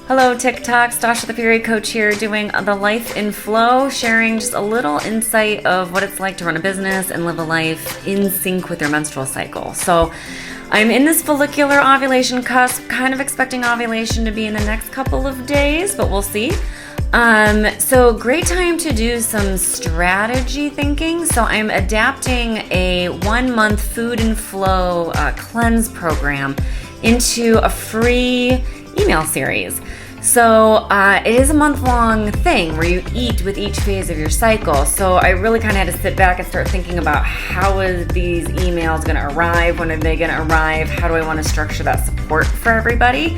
Hello, Tik Tok. Dasha, the period coach here, doing the Life in Flow, sharing just a little insight of what it's like to run a business and live a life in sync with your menstrual cycle. So I'm in this follicular ovulation cusp, kind of expecting ovulation to be in the next couple of days, but we'll see. So great time to do some strategy thinking. So I'm adapting a 1-month food and flow cleanse program into a free email series. So it is a month-long thing where you eat with each phase of your cycle. So I really kind of had to sit back and start thinking about how is these emails going to arrive? When are they going to arrive? How do I want to structure that support for everybody?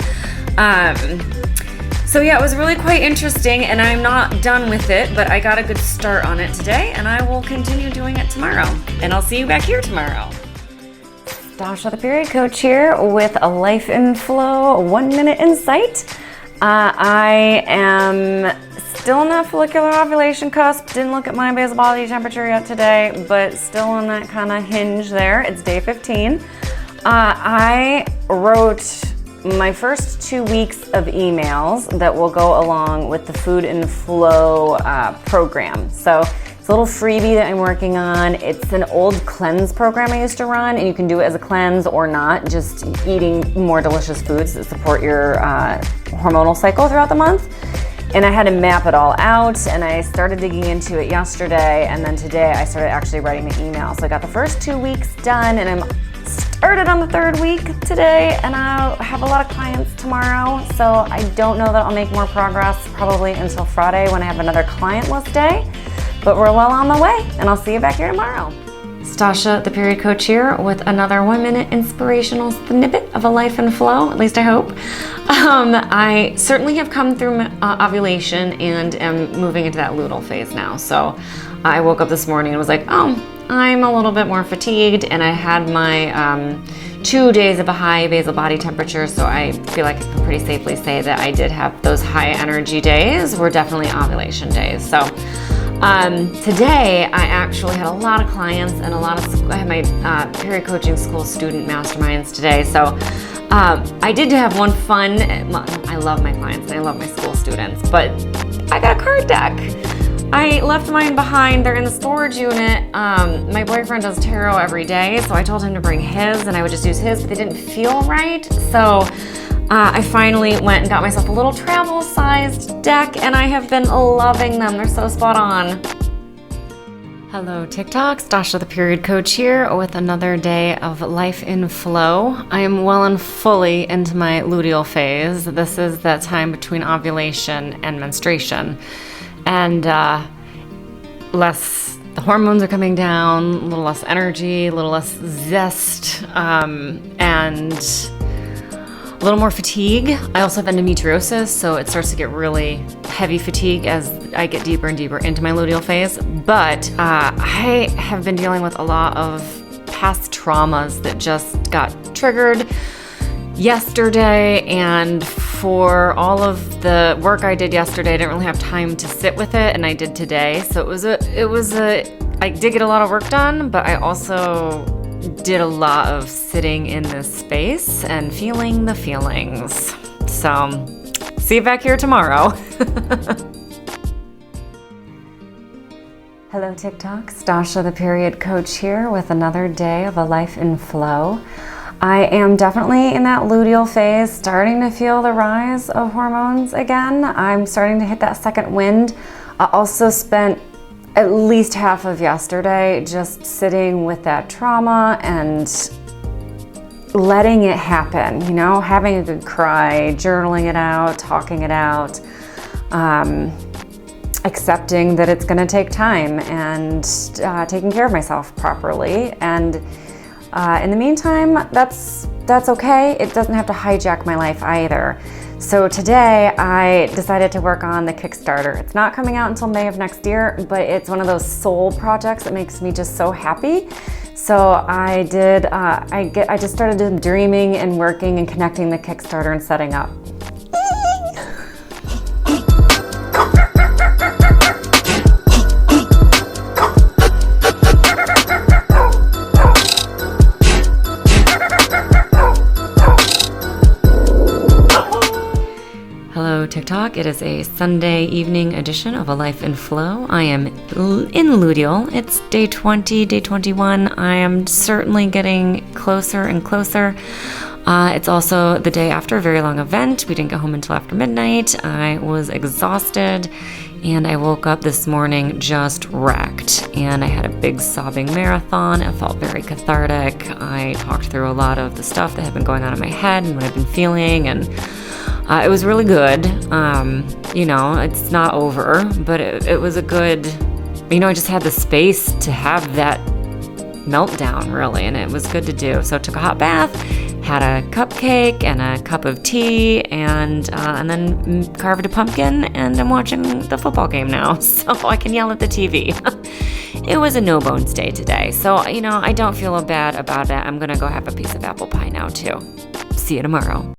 So yeah, it was really quite interesting, and I'm not done with it, but I got a good start on it today, and I will continue doing it tomorrow. And I'll see you back here tomorrow. Dasha, the period coach here with a Life in Flow 1-minute insight. I am still in that follicular ovulation cusp. Didn't look at my basal body temperature yet today, but still on that kind of hinge there. It's day 15. I wrote my first 2 weeks of emails that will go along with the Food and Flow program. So it's a little freebie that I'm working on. It's an old cleanse program I used to run, and you can do it as a cleanse or not, just eating more delicious foods that support your hormonal cycle throughout the month. And I had to map it all out, and I started digging into it yesterday, and then today I started actually writing the email. So I got the first 2 weeks done, and I'm started on the 3rd week today, and I'll have a lot of clients tomorrow. So I don't know that I'll make more progress probably until Friday when I have another client list day. But we're well on the way, and I'll see you back here tomorrow. Sasha, the period coach here with another 1-minute inspirational snippet of a Life in Flow, at least I hope. I certainly have come through ovulation and am moving into that luteal phase now. So I woke up this morning and was like, oh, I'm a little bit more fatigued, and I had my 2 days of a high basal body temperature, so I feel like I can pretty safely say that I did have those high energy days were definitely ovulation days. So today I actually had a lot of clients and I had my period coaching school student masterminds today. So I did have one fun, I love my clients and I love my school students, but I got a card deck. I left mine behind. They're in the storage unit. My boyfriend does tarot every day, so I told him to bring his, and I would just use his, but they didn't feel right. So I finally went and got myself a little travel-sized deck, and I have been loving them. They're so spot on. Hello, Tik Tok. Dasha, the period coach here with another day of Life in Flow. I am well and fully into my luteal phase. This is that time between ovulation and menstruation. And the hormones are coming down, a little less energy, a little less zest, and a little more fatigue. I also have endometriosis, so it starts to get really heavy fatigue as I get deeper and deeper into my luteal phase. But I have been dealing with a lot of past traumas that just got triggered yesterday, and for all of the work I did yesterday, I didn't really have time to sit with it, and I did today. So I did get a lot of work done, but I also did a lot of sitting in this space and feeling the feelings. So see you back here tomorrow. Hello, Tik Tok. Dasha, the period coach here with another day of a Life in Flow. I am definitely in that luteal phase, starting to feel the rise of hormones again. I'm starting to hit that second wind. I also spent at least half of yesterday just sitting with that trauma and letting it happen, having a good cry, journaling it out, talking it out, accepting that it's gonna take time, and taking care of myself properly. And in the meantime, that's okay. It doesn't have to hijack my life either. So today I decided to work on the Kickstarter. It's not coming out until May of next year, but it's one of those soul projects that makes me just so happy. So I just started dreaming and working and connecting the Kickstarter and setting up. to TikTok. It is a Sunday evening edition of A Life in Flow. I am in luteal. It's day 20, day 21. I am certainly getting closer and closer. It's also the day after a very long event. We didn't get home until after midnight. I was exhausted, and I woke up this morning just wrecked. And I had a big sobbing marathon. It felt very cathartic. I talked through a lot of the stuff that had been going on in my head and what I've been feeling, and it was really good. It's not over, but it was a good, I just had the space to have that meltdown, really, and it was good to do. So I took a hot bath, had a cupcake and a cup of tea, and then carved a pumpkin, and I'm watching the football game now, so I can yell at the TV. It was a no-bones day today, so, I don't feel bad about it. I'm gonna go have a piece of apple pie now, too. See you tomorrow.